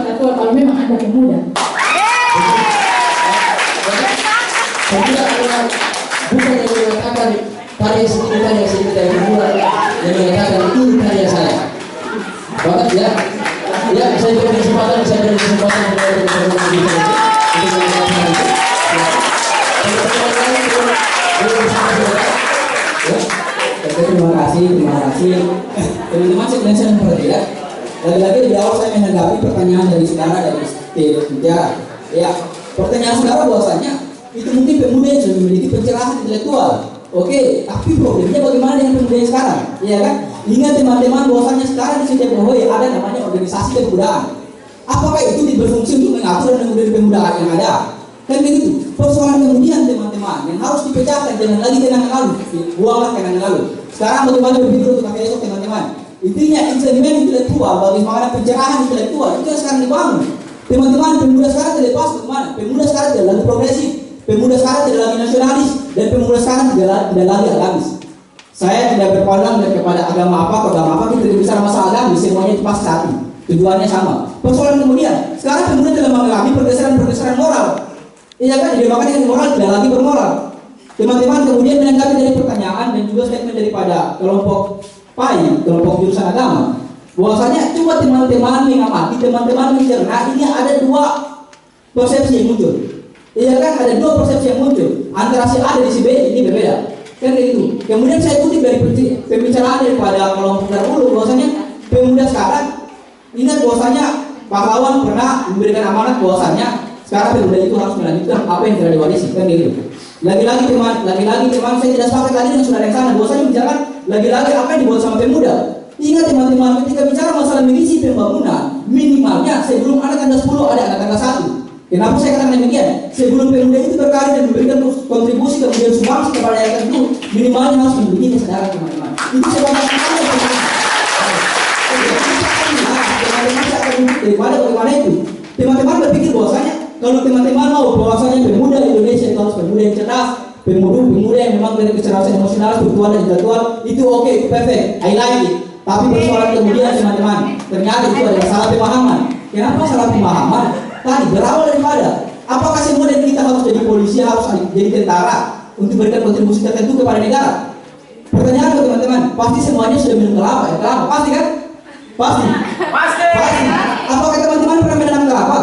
ketua kalau memang ada pemuda. Bukan yang mengatakan karya sedikit yang pemuda yang mengatakan ini karya saya. Bahkan ya saya beri kesempatan untuk terima kasih. Teman-teman sebenarnya saya memperhatikan. Lagi-lagi di awal saya menanggapi pertanyaan dari saudara dari bicara. Ya, pertanyaan saudara bahwasanya itu mungkin pemuda yang sudah memiliki pencerahan intelektual. Oke, tapi problemnya bagaimana dengan pemuda yang sekarang? Iya kan? Ingat teman-teman bahwasanya sekarang di setiap Bohoi ada namanya organisasi kepemudaan. Apakah itu berfungsi untuk mengatur dan mengatur pemudaan yang ada? Kan begitu. Persoalan kemudian teman-teman yang harus dipecahkan, jangan lagi kenangan lalu, buanglah kenangan lalu. Sekarang bagaimana berpikir untuk pakai esok teman-teman? Intinya instrumen intelektual, bagaimana pencerahan intelektual itu yang sekarang dibangun. Teman-teman, pemuda sekarang tidak lepas kemana? Pemuda sekarang tidak lagi progresif, pemuda sekarang tidak lagi nasionalis, dan pemuda sekarang tidak lagi agamis. Saya tidak berpandang kepada agama apa, kita tidak bicara masalah agamis, semuanya itu pasti satu, tujuannya sama. Persoalan kemudian, sekarang pemuda telah mengalami pergeseran moral. Iya kan, jadi makanya moral tidak lagi bermoral. Teman-teman kemudian menanggapi dari pertanyaan dan juga statement daripada kelompok PAI, kelompok jurusan agama, bahwasanya coba teman-teman mengamati, teman-teman mencerna, ini ada dua persepsi yang muncul. Iya kan, ada dua persepsi yang muncul antara si A dan si B, ini berbeda. Kan itu. Kemudian saya kutip dari pembicaraan daripada kelompok terdahulu, bahwasanya pemuda sekarang ingat bahwasanya pahlawan pernah memberikan amanat bahwasanya sekarang pemuda itu harus melanjutkan apa yang telah diwarisi, kan gitu. Lagi-lagi teman, saya tidak sepakat lagi dengan saudara yang sana, bahwasanya bicara lagi-lagi apa yang dibuat sama pemuda. Ingat teman-teman, ketika bicara masalah mengisi pembangunan, minimalnya sebelum anak tanggal 10 ada anak tanggal 1. Kenapa saya katakan demikian? Sebelum pemuda itu berkarya dan memberikan kontribusi kemudian sumbangsi kepada rakyat itu, minimalnya harus memiliki kesadaran teman-teman. Itu sebabnya daripada bagaimana itu. Teman-teman berpikir bahwasanya kalau teman-teman mau bahwasanya pemuda Indonesia itu harus pemuda yang cerdas, pemuda yang memang dari kecerdasan emosional, spiritual dan intelektual, itu oke, itu perfect, I like it. Tapi persoalan kemudian teman-teman, ternyata itu adalah salah pemahaman. Kenapa salah pemahaman? Tadi berawal daripada apakah semua dari kita harus jadi polisi, harus jadi tentara untuk berikan kontribusi tertentu kepada negara? Pertanyaan teman-teman, pasti semuanya sudah minum kelapa, ya kelapa, pasti kan? Pasti. Apakah teman-teman pernah menanam kelapa?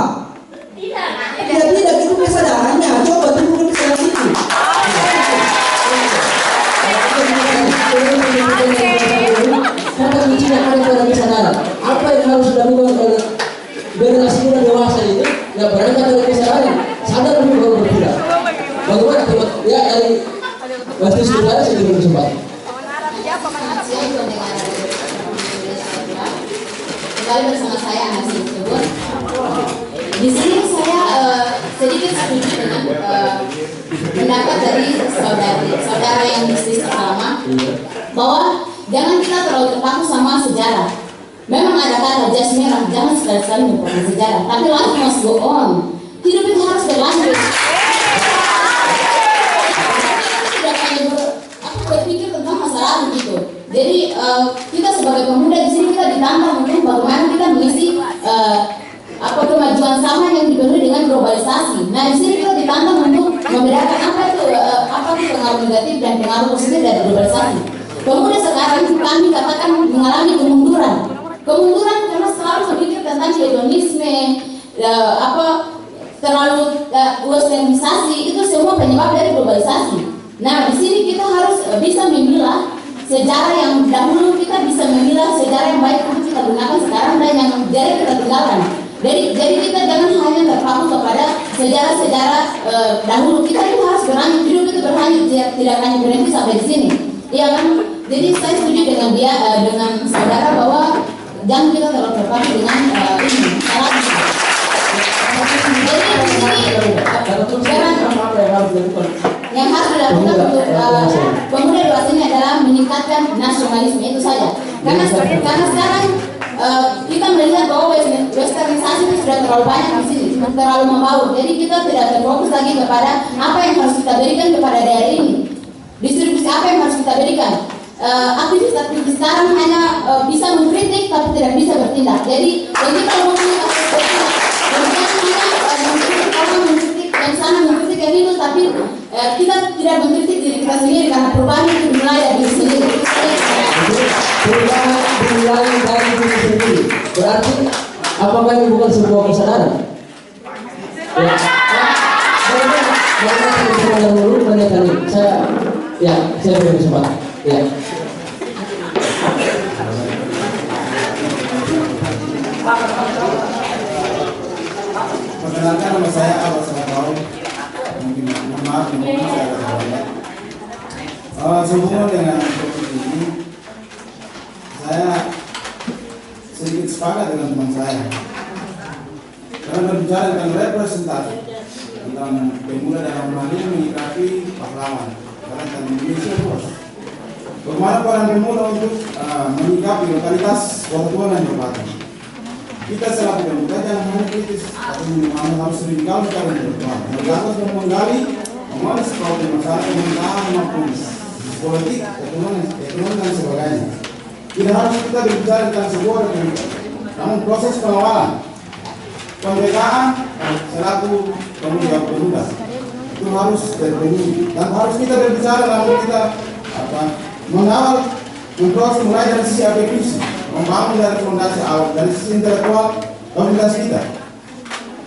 Tidak, itu kesadarannya. Coba timbulkan kesadaran itu. Kata kuncinya ada pada kesadaran. Apa yang harus dilakukan oleh generasi muda dewasa itu? Ya berangkat dari kesadaran. Sadar dulu baru berpindah. Bagaimana teman? Ya dari pasti saudara saya diberi kesempatan. Kembali bersama saya Anasi Tersebut. Di sini saya sedikit setuju dengan pendapat dari saudara yang bisnis pertama, bahwa jangan kita terlalu terpaku sama sejarah. Memang ada kata jas merah, jangan sekali-sekali melupakan sejarah, tapi life must go on. Hidup itu harus berlanjut. Tidak hanya berpikir tentang masa lalu gitu. Jadi kita sebagai pemuda di sini kita ditantang untuk bagaimana kita mengisi kemajuan zaman yang dipenuhi dengan globalisasi. Nah di sini kita ditantang untuk membedakan apa itu pengaruh negatif dan pengaruh positif dari globalisasi. Pemuda sekarang kami katakan mengalami kemunduran karena selalu berpikir tentang hedonisme, terlalu westernisasi, itu semua penyebab dari globalisasi. Nah di sini kita harus bisa memilah sejarah yang dahulu, kita bisa memilah sejarah yang baik untuk kita gunakan sekarang dan yang jadi kita tinggalkan. Jadi kita jangan hanya terpaku kepada sejarah-sejarah dahulu. Kita itu harus berlanjut, hidup itu berlanjut, tidak hanya berhenti sampai di sini. Iya kan? Jadi saya setuju dengan dengan saudara bahwa jangan kita terlalu terpaku dengan ini. Salah. Jadi di sini yang harus dilakukan untuk pemuda dewasa ini adalah meningkatkan nasionalisme, itu saja. Karena sekarang kita melihat bahwa westernisasi itu sudah terlalu banyak di sini, terlalu membaur. Jadi kita tidak terfokus lagi kepada apa yang harus kita berikan kepada daerah ini. Distribusi apa yang harus kita berikan. Aktivis sekarang hanya bisa mengkritik tapi tidak bisa bertindak. Jadi kita mau bertindak orang mengkritik yang sana, mengkritik yang itu, tapi kita tidak mengkritik diri kita sendiri karena perubahan itu dimulai dari diri sendiri. Perubahan dimulai dari diri sendiri. Berarti apakah ini bukan sebuah kesadaran? Ya. Bagaimana dulu menanyakan ini? Saya beri kesempatan. Ya. Perkenalkan nama saya Abah Salatau. Mungkin maaf saya banyak. Sehubungan dengan topik ini, saya sedikit sepakat dengan teman saya. Karena berbicara tentang representasi, tentang pemuda dalam hal ini menyikapi pahlawan. Karena tentang Indonesia luas. Bagaimana peran pemuda untuk menyikapi lokalitas Kota dan Kabupaten? Kita selaku pemuda jangan hanya kritis, tapi harus radikal mencari pertemuan. Menggagas dan menggali, mengolah sesuatu masalah pemerintahan maupun politik, ekonomi dan sebagainya. Tidak harus kita berbicara tentang sebuah republik, namun proses pengawalan, pembelaan selaku pemuda itu harus terpenuhi dan harus kita berbicara namun kita mengawal memproses mulai dari sisi akademisi, membangun dari fondasi awal dari sisi intelektual komunitas kita,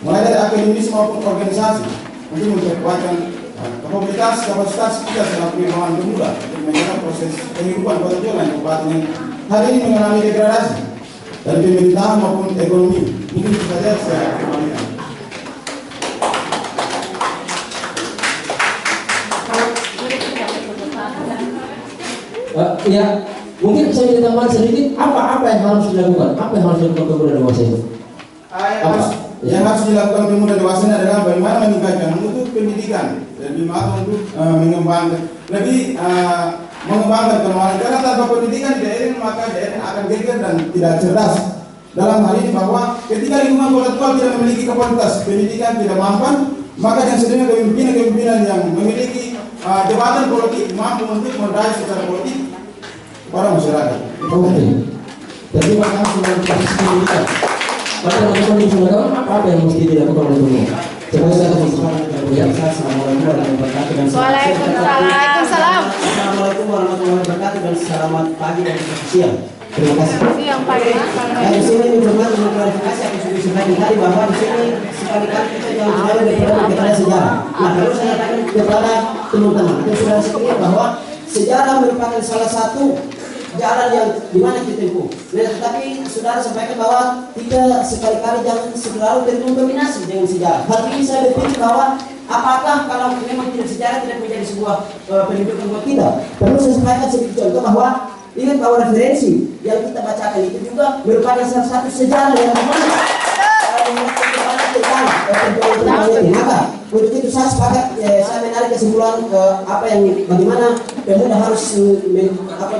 mulai dari akademis maupun organisasi untuk memperkuatkan kapasitas kita selaku pembangunan pemuda untuk menjaga proses kehidupan Kota Tua dan Kabupaten yang hari ini mengalami degradasi dari pemerintahan maupun ekonomi. Mungkin itu saja saya kembalikan. Ya, mungkin saya ditambahkan sedikit apa yang harus dilakukan? Apa yang harus dilakukan pemuda dewasa itu? Yang harus dilakukan pemuda dewasa ini adalah bagaimana meningkatkan untuk pendidikan, lebih mahal untuk mengembangkan kemampuan. Karena tanpa pendidikan daerah maka daerah akan geger dan tidak cerdas. Dalam hal ini bahwa ketika lingkungan Kota Tua tidak memiliki kapasitas pendidikan tidak mampu, maka yang sedang kepemimpinan yang memiliki jabatan politik mampu untuk meraih secara politik para masyarakat. Oke. Jadi makanya sudah pendidikan. Pada teman-teman di sana apa yang mesti dilakukan oleh pemuda? Coba saya kasih Assalamualaikum warahmatullahi wabarakatuh. Waalaikumsalam. Assalamualaikum warahmatullahi wabarakatuh dan selamat pagi dan siang. Terima kasih. Siang pagi. Di sini informasi dan klarifikasi aku sudah sampaikan tadi bahwa di sini sekali-kali kita jangan terlalu berbicara sejarah. Nah, lalu saya katakan kepada teman-teman dan saudara sekalian bahwa sejarah merupakan salah satu jalan yang dimana kita tempuh. Nah, tetapi saudara sampaikan bahwa kita sekali-kali jangan selalu terdominasi dengan sejarah. Hal ini saya berpikir bahwa apakah kalau memang tidak sejarah tidak menjadi sebuah pendidikan buat kita. Perlu saya sampaikan sedikit contoh bahwa ingat bahwa referensi yang kita bacakan itu juga merupakan salah satu sejarah yang mana maka untuk itu saya sepakat, saya menarik kesimpulan apa yang bagaimana pemuda harus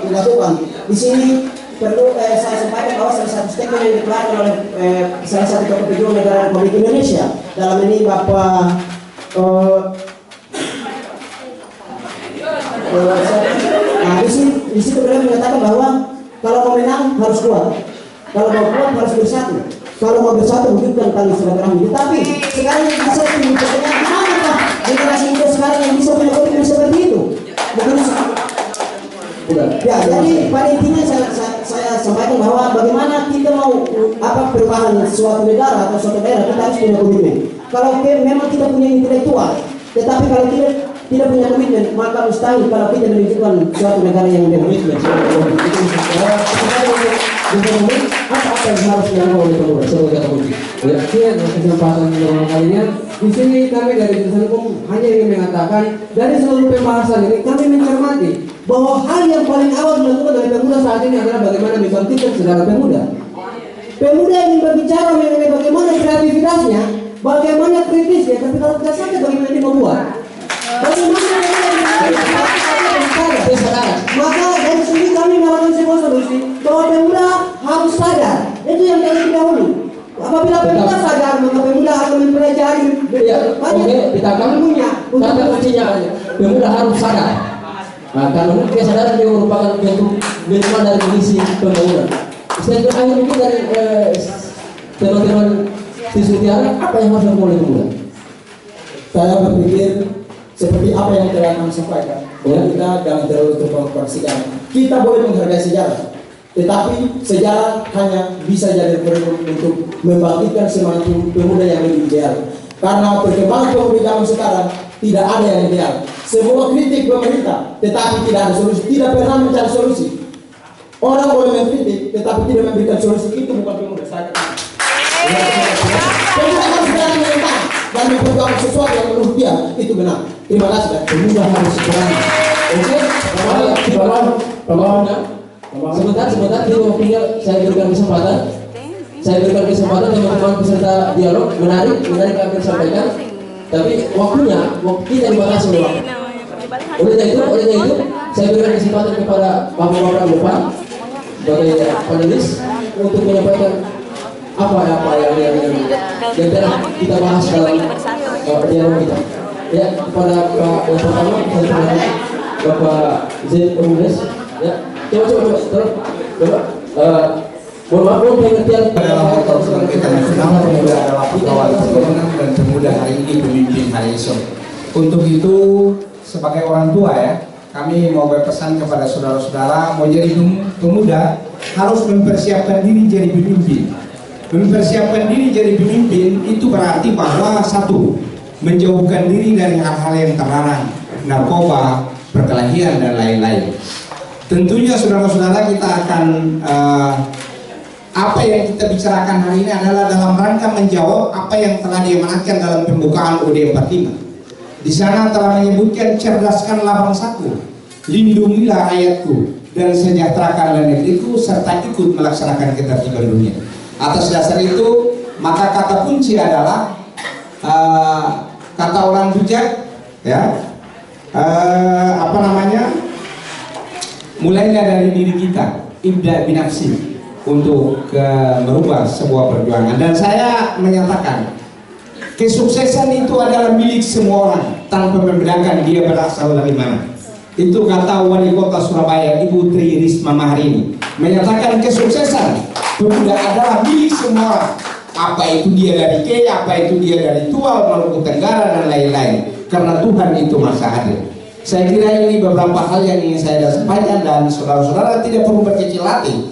dilakukan. Di sini perlu saya sampaikan bahwa salah satu statement yang dikeluarkan oleh salah satu tokoh pejuang negara Republik Indonesia dalam ini Bapak di situ beliau mengatakan bahwa kalau mau menang harus kuat, kalau mau kuat harus bersatu, kalau mau bersatu wujudkan tali silaturahmi. Tapi sekarang yang bisa dipertanyakan gimana generasi muda sekarang yang bisa punya komitmen seperti itu? Bukan ya, jadi pada intinya saya sampaikan bahwa bagaimana kita mau perubahan suatu negara atau suatu daerah, kita harus punya komitmen. Kalau memang kita punya intelektual, tetapi kalau tidak punya komitmen, maka mustahil kalau kita menunjukkan suatu negara yang berkomitmen. Apa yang harus dilakukan oleh pemuda sebagai kata kunci? Ya, kesempatan yang kalinya di sini kami dari jurusan hukum hanya ingin mengatakan dari seluruh pembahasan ini kami mencermati bahwa hal yang paling awal dilakukan oleh pemuda saat ini adalah bagaimana membangkitkan saudara pemuda. Pemuda ingin berbicara mengenai bagaimana kreativitasnya, bagaimana kritisnya, tapi kalau tidak sampai bagaimana dia membuat. Bagaimana maka dari sini kami melakukan sebuah solusi bahwa pemuda harus sadar. Itu yang paling dahulu. Apabila pemuda sadar, maka pemuda akan mempelajari ilmunya. Kata kuncinya pemuda harus sadar. Nah, kalau kesadaran dia merupakan bentuk dari misi pembangunan. Saya terakhir mungkin dari teman-teman di Mutiara, apa yang harus dilakukan oleh pemuda? Saya berpikir seperti apa yang telah kami sampaikan, bahwa kita jangan terlalu terkonversikan. Kita boleh menghargai sejarah, tetapi sejarah hanya bisa jadi peluang untuk membangkitkan semangat pemuda yang lebih ideal. Karena perkembangan pemuda zaman sekarang tidak ada yang ideal. Semua kritik pemerintah, tetapi tidak ada solusi, tidak pernah mencari solusi. Orang boleh mengkritik, tetapi tidak memberikan solusi. Itu bukan pemuda saya. Pemuda harus berani menentang dan memperjuangkan sesuatu yang menurut dia itu benar. Terima kasih. Pemuda harus berani. Oke, sebentar, di waktunya saya berikan kesempatan. Saya berikan kesempatan teman-teman peserta dialog menarik apa yang disampaikan. Tapi waktunya, kita dibatasi oleh waktu. Oleh itu, saya berikan kesempatan kepada bapak-bapak depan sebagai panelis untuk menyampaikan apa yang telah kita bahas dalam dialog kita. Ya, kepada Pak yang pertama, saya perkenalkan Bapak Zaid Pemudes. Ya, coba. Mohon maaf, pengertian Dalam program kita nasional, pemuda adalah pegawai perjuangan dan pemuda hari ini pemimpin hari esok. Untuk itu, sebagai orang tua ya, kami mau berpesan kepada saudara-saudara, mau jadi pemuda harus mempersiapkan diri jadi pemimpin. Mempersiapkan diri jadi pemimpin itu berarti bahwa satu, menjauhkan diri dari hal-hal yang terlarang, narkoba, perkelahian dan lain-lain. Tentunya saudara-saudara kita akan apa yang kita bicarakan hari ini adalah dalam rangka menjawab apa yang telah diamanatkan dalam pembukaan UUD 45. Di sana telah menyebutkan cerdaskanlah bangsaku, lindungilah rakyatku, dan sejahterakanlah negeriku serta ikut melaksanakan ketertiban dunia. Atas dasar itu, maka kata kunci adalah kata orang bijak, ya, mulailah dari diri kita, ibda binafsi, untuk merubah sebuah perjuangan. Dan saya menyatakan kesuksesan itu adalah milik semua orang tanpa membedakan dia berasal dari mana. Itu kata Wali Kota Surabaya Ibu Tri Risma Maharini, menyatakan kesuksesan pemuda adalah milik semua orang. Apa itu dia dari K, apa itu dia dari Tual, Maluku Tenggara dan lain-lain. Karena Tuhan itu Maha Adil. Saya kira ini beberapa hal yang ingin saya sampaikan, dan saudara-saudara tidak perlu berkecil hati.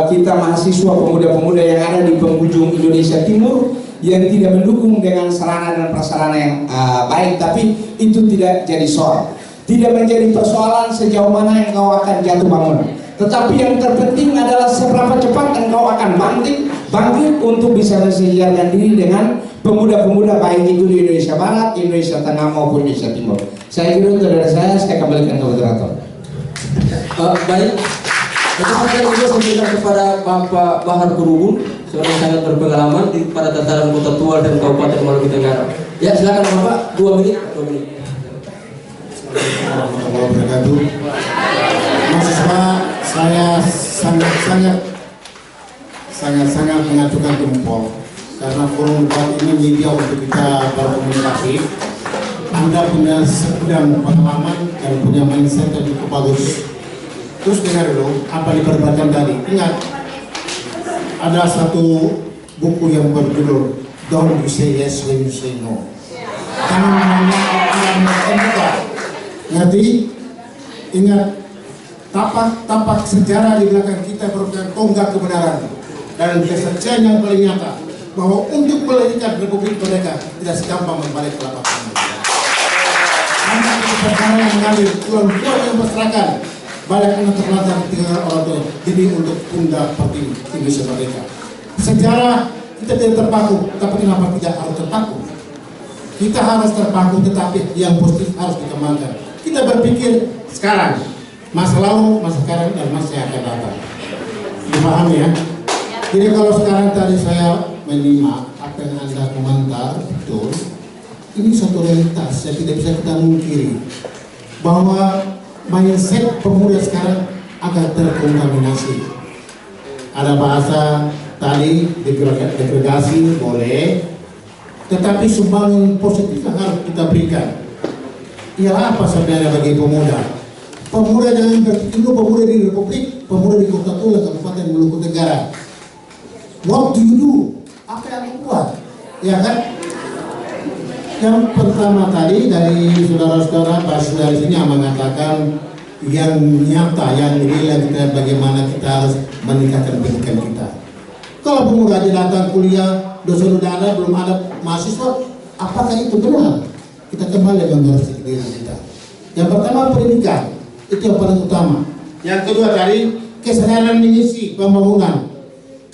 Kita mahasiswa pemuda-pemuda yang ada di penghujung Indonesia Timur yang tidak mendukung dengan sarana dan prasarana yang baik, tapi itu tidak jadi soal, tidak menjadi persoalan sejauh mana engkau akan jatuh bangun. Tetapi yang terpenting adalah seberapa cepat engkau akan bangkit untuk bisa mensejarahkan diri dengan pemuda-pemuda baik itu di Indonesia Barat, Indonesia Tengah maupun Indonesia Timur. Saya kira itu dari saya kembalikan ke moderator. Baik. Saya juga memberikan kepada Bapak Bahar Kurubun, seorang yang sangat berpengalaman pada tataran Kota Tual dan Kabupaten Maluku Tenggara. Ya, silakan Bapak, 2 menit. Warahmatullahi wabarakatuh. Mahasiswa, saya sangat mengajukan jempol karena forum ini media untuk kita berkomunikasi. Anda punya pengalaman dan punya mindset yang cukup bagus. Terus dengar dulu apa diperdebatkan tadi. Ingat, ada satu buku yang berjudul Don't You Say Yes When You Say No. Kami menanyakan nanti ingat tapak sejarah di belakang kita merupakan tonggak kebenaran dan kesaksian yang paling nyata bahwa untuk melahirkan Republik Merdeka tidak segampang membalik telapak tangan. Hanya perkara yang mengalir tuan-tuan yang masyarakat banyak anak terlantar tinggal orang tua. Jadi untuk pundak seperti Indonesia Merdeka. Sejarah kita tidak terpaku, tapi kenapa tidak harus terpaku? Kita harus terpaku, tetapi yang positif harus dikembangkan. Kita berpikir sekarang, masa lalu, masa sekarang, dan masa yang akan datang. Dipahami ya? Jadi kalau sekarang tadi saya menyimak apa yang Anda komentar, betul. Ini suatu realitas yang tidak bisa kita mungkiri. Bahwa mindset pemuda sekarang agak terkontaminasi. Ada bahasa tadi degradasi boleh, tetapi sumbangan positif yang harus kita berikan. Ialah apa sebenarnya bagi pemuda? Pemuda jangan berpikir pemuda di Republik, pemuda di Kota Tual, Kabupaten Maluku Tenggara. What do you do? Apa yang kamu buat? Ya kan? Yang pertama tadi dari saudara-saudara Pak Saudara sini yang mengatakan yang nyata, yang real kita bagaimana kita harus meningkatkan pendidikan kita. Kalau pemuda aja datang kuliah, saudara belum ada mahasiswa, apakah itu benar? Kita kembali mengoreksi diri kita. Yang pertama pendidikan, itu yang paling utama. Yang kedua tadi kesadaran mengisi pembangunan.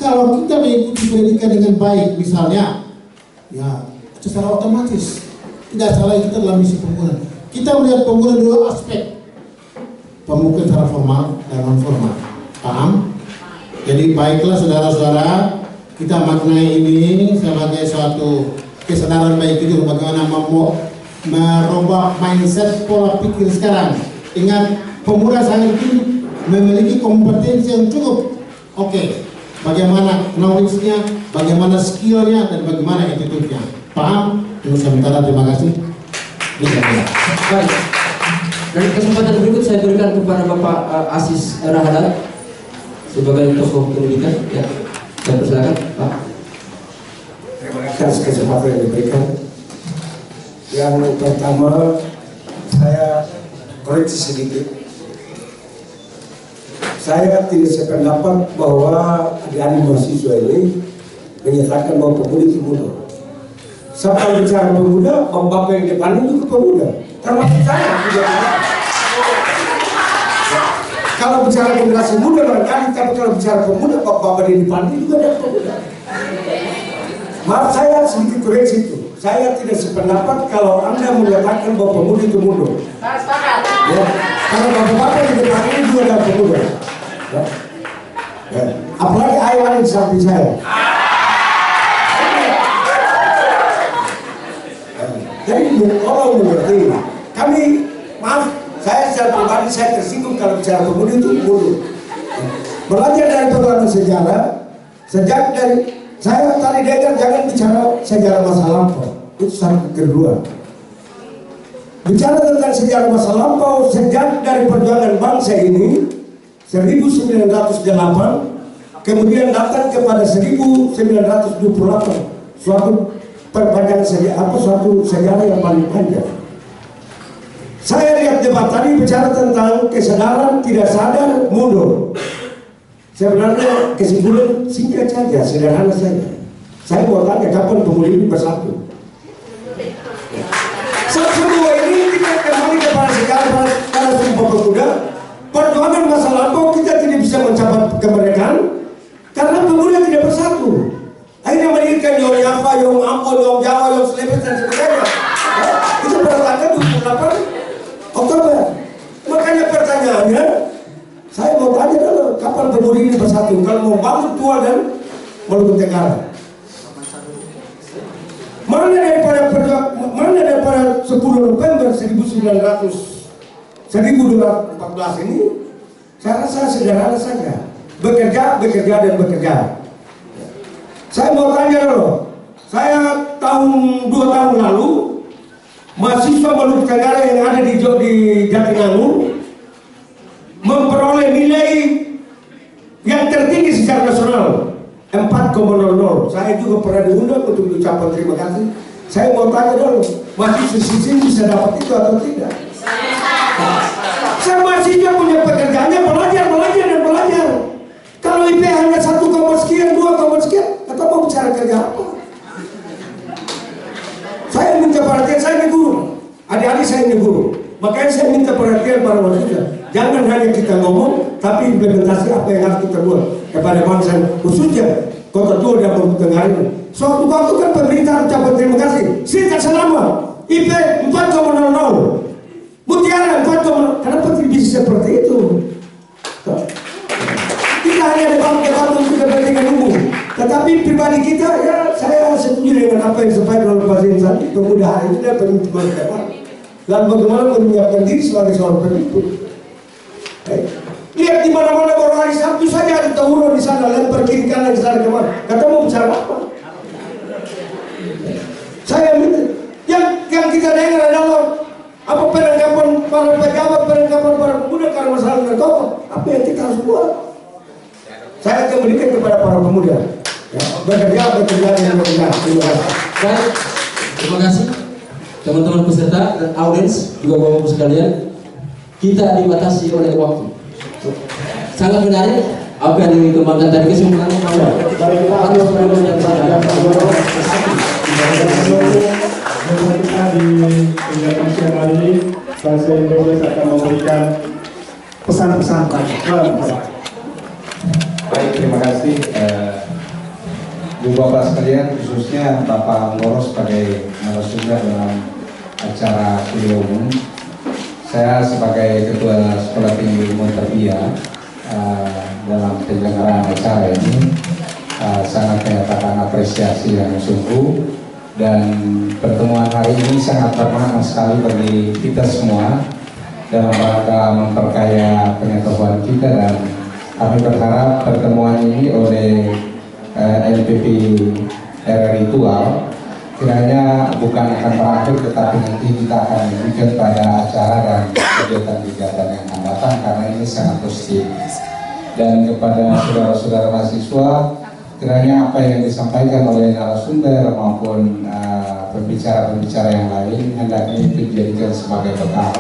Kalau kita mengikuti pendidikan dengan baik, misalnya, ya secara otomatis tidak salah kita dalam misi pembangunan. Kita melihat pembangunan dua aspek. Pembukaan secara formal dan non formal, paham? Jadi baiklah saudara-saudara, kita maknai ini sebagai suatu kesadaran baik itu bagaimana merubah mindset pola pikir sekarang. Ingat, pemuda sangat tinggi memiliki kompetensi yang cukup. Oke, bagaimana knowledge-nya, bagaimana skill-nya, dan bagaimana attitude-nya. Paham? Sementara terima kasih. Baik. Dan kesempatan berikut saya berikan kepada Bapak Asis Rahlan sebagai tokoh pendidikan. Ya, saya persilakan Pak. Terima kasih atas kesempatan yang diberikan. Yang pertama, saya koreksi sedikit. Saya tidak sependapat bahwa adik-adik mahasiswa ini menyatakan bahwa pemuda itu mundur. Siapa yang bicara pemuda, Bapak yang depan itu pemuda. Termasuk saya juga. Kalau bicara generasi muda barangkali, tapi kalau bicara pemuda, Bapak di depan itu juga ada pemuda. Maaf, saya sedikit koreksi itu. Saya tidak sependapat kalau Anda menyatakan bahwa pemuda itu mundur. Ya, karena Bapak-Bapak di depan ini juga ada pemuda. Ya. Ya. Apalagi ayah di samping saya. Jadi orang mengerti. Kami, maaf, saya secara pribadi saya tersinggung kalau bicara pemuda itu mundur. Belajar dari pengalaman sejarah, sejak dari saya tadi dengar jangan bicara sejarah masa lampau, itu syarat kedua. Bicara tentang sejarah masa lampau sejak dari perjuangan bangsa ini 1908, kemudian datang kepada 1928, suatu perpanjangan sejarah, suatu sejarah yang paling panjang. Saya lihat debat tadi bicara tentang kesadaran, tidak sadar, mundur. Sebenarnya kesimpulan singkat saja, sederhana saja. Saya mau tanya kapan pemuda ini bersatu? Semua ini kita kembali kepada sejarah pada Sumpah Pemuda. Perjuangan masa lampau kita tidak bisa mencapai kemerdekaan karena pemuda tidak bersatu. Akhirnya melahirkan Yong Yava, Yong Ampol, Yong Jawa, Yong Selebes dan sebagainya. Itu pada tanggal 28 Oktober. Makanya pertanyaannya, saya mau tanya dulu, kapan pemuda ini bersatu? Kalau mau bangun tua dan Maluku Tenggara. Mana daripada 10 November 1214 ini, saya rasa sederhana saja. Bekerja, dan bekerja. Saya mau tanya dulu, saya 2 tahun lalu, mahasiswa Maluku Tenggara yang ada di Jatinangor memperoleh nilai yang tertinggi secara nasional 4,00. Saya juga pernah diundang untuk ucapan terima kasih. Saya mau tanya dulu, mahasiswa sini bisa dapat itu atau tidak? Saya mahasiswa punya pekerjaannya belajar. Kalau IP hanya 1, sekian, 2, sekian, atau mau bicara kerja apa? Saya minta perhatian, saya ini guru. Adik-adik saya ini guru. Makanya saya minta perhatian para mahasiswa. Jangan hanya kita ngomong, tapi implementasi apa yang harus kita buat kepada bangsa, khususnya Kota Tua dan Maluku Tenggara ini. Suatu waktu kan pemerintah ucapkan terima kasih. Singkat selama IP 4,00, Mutiara 4,00. Kenapa tidak bisa seperti itu? Kita hanya debat untuk kepentingan umum. Tetapi pribadi kita, ya saya setuju dengan apa yang disampaikan oleh Pak Zinsan. Pemuda hari ini dan pemimpin depan. Dan bagaimana menyiapkan diri sebagai seorang pemimpin. Lihat di mana-mana baru hari Sabtu saja ada tawuran di sana, lempar kiri kanan di sana kemana. Kata mau bicara apa? Saya minta yang kita dengar adalah apa penangkapan para pejabat, penangkapan para pemuda karena masalah narkoba. Apa yang kita harus buat? Saya kembalikan kepada para pemuda. Ya, bekerja yang benar. Terima kasih. Baik, terima kasih teman-teman peserta dan audiens juga bapak-bapak sekalian. Kita dibatasi oleh waktu. Sangat menarik apa yang dikembangkan tadi kesimpulannya pada kita di kegiatan siang hari ini Bahasa Indonesia akan memberikan pesan-pesan Baik, terima kasih Bu Bapak sekalian, khususnya Bapak Anggoro sebagai narasumber dalam acara kuliah umum. Saya sebagai Ketua Sekolah Tinggi Ilmu Tarbiyah dalam penyelenggaraan acara ini sangat menyatakan apresiasi yang sungguh, dan pertemuan hari ini sangat bermakna sekali bagi kita semua dalam rangka memperkaya pengetahuan kita, dan kami berharap pertemuan ini oleh LPP RRI Tual kiranya bukan akan berakhir, tetapi nanti kita akan lanjutkan pada acara dan kegiatan-kegiatan yang akan datang, karena ini sangat positif. Dan kepada saudara-saudara mahasiswa, kiranya apa yang disampaikan oleh narasumber maupun pembicara-pembicara yang lain hendaknya itu dijadikan sebagai bekal,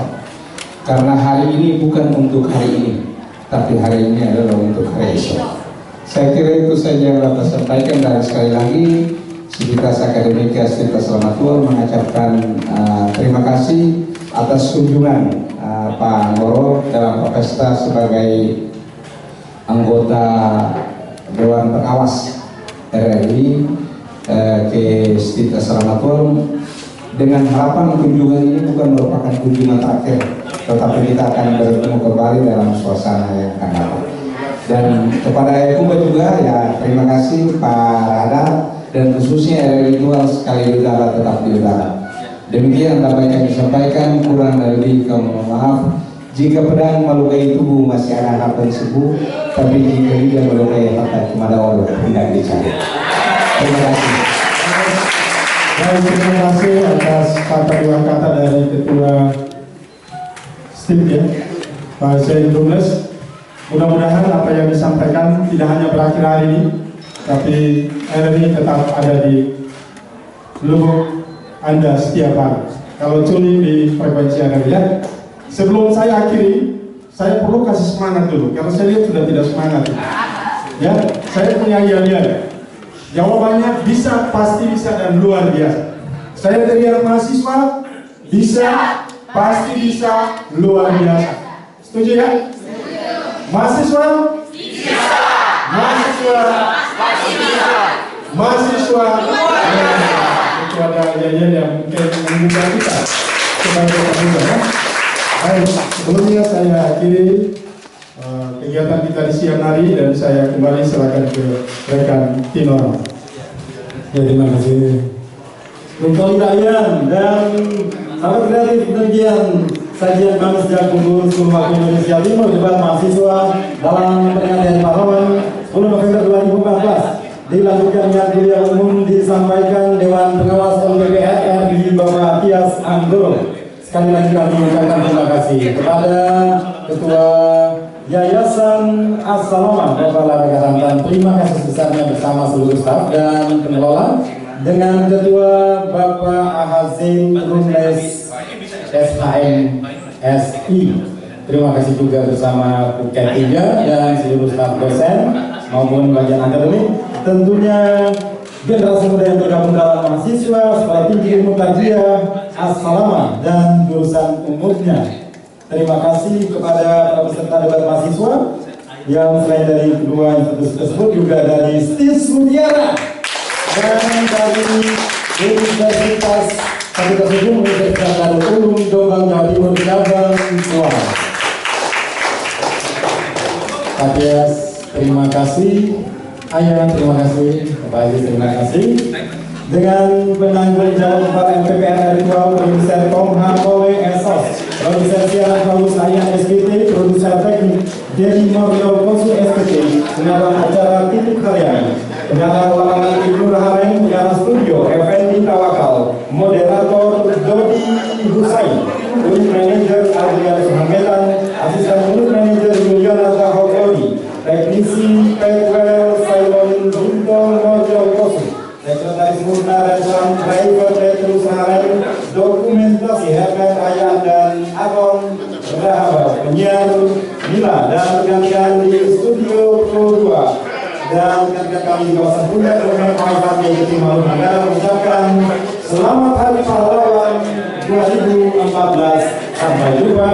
karena hari ini bukan untuk hari ini, tapi hari ini adalah untuk hari esok. Saya kira itu saja yang dapat saya sampaikan, dan sekali lagi Sivitas Akademika Tirta Selamatua mengucapkan terima kasih atas kunjungan Pak Anggoro dalam pesta sebagai anggota Dewan Pengawas RRI ke Tirta Selamatua, dengan harapan kunjungan ini bukan merupakan kunjungan terakhir, tetapi kita akan bertemu kembali dalam suasana yang akan datang. Dan kepada Ekuba juga ya terima kasih Pak Rada, dan khususnya RRI Tual sekali di udara tetap di udara. Demikian dapat kami sampaikan, kurang lebih kami mohon maaf. Jika pedang melukai tubuh masih ada harapan sembuh, tapi jika lidah melukai hati kepada Allah hendak dicari. Terima kasih. Baik, terima kasih atas kata dari Ketua STIM ya, Pak Zain Dumles. Mudah-mudahan apa yang disampaikan tidak hanya berakhir hari ini, tapi RRI tetap ada di lubuk Anda setiap hari. Kalau tuning di frekuensi RRI ya. Sebelum saya akhiri, saya perlu kasih semangat dulu, karena saya lihat sudah tidak semangat. Ya, saya punya iya-iya. Jawabannya bisa, pasti bisa, dan luar biasa. Saya dari yang mahasiswa, bisa, pasti bisa, luar biasa. Setuju ya? Mahasiswa? Bisa. Mahasiswa? Pasti bisa. Mahasiswa? Itu ada iya-iya yang mungkin membuka kita sebagai pemuda ya. Baik, sebelumnya saya akhiri kegiatan kita di siang hari, dan saya kembali serahkan ke rekan Tinor. Ya, terima kasih. Untuk Ryan dan sahabat kreatif demikian sajian kami sejak pengurus Waktu Indonesia Timur debat mahasiswa dalam peringatan pahlawan 10 November 2014. Dilanjutkan dengan kuliah umum disampaikan Dewan Pengawas LPP RRI Bapak Tias Anggoro. Sekali lagi kami mengucapkan terima kasih kepada Ketua Yayasan As-Salama Bapak Lara Garantan. Terima kasih sebesarnya bersama seluruh staf dan pengelola, dengan Ketua Bapak Ahazin Rumles SHM SI. Terima kasih juga bersama Puket 3 dan seluruh staf dosen maupun bagian akademik. Tentunya generasi muda yang bergabung dalam mahasiswa Sekolah Tinggi Ilmu Tarbiyah As-Salama dan jurusan umumnya. Terima kasih kepada para peserta debat mahasiswa yang selain dari kedua institusi tersebut juga dari STIS Mutiara dan dari Universitas Fakultas Hukum Universitas Darul Ulum Jombang Jawa Timur cabang Suara. Katias, terima kasih. Ayah, terima kasih. Bapak Haji, terima kasih. Dengan penanggung jawab Bapak MPP RRI Tual, produser Komha Kowe Esos, produser siaran Paulus Ayah SPT, produser teknik Dedi Mario Konsul SPT, pengarah acara Titik Haryani, pengarah lapangan Ibnu Rahareng, pengarah studio Effendi Tawakal, moderator Dodi Husain, unit manager Adrian Suhametan, asisten unit manager Juliana Tahokodi, teknisi Petwell Simon Junto sahabat penyiar Mila dan rekan-rekan di studio Pro 2 dan rekan-rekan kami di kawasan Puncak dan Kawasan Timur Negara mengucapkan selamat Hari Pahlawan 2014. Sampai jumpa.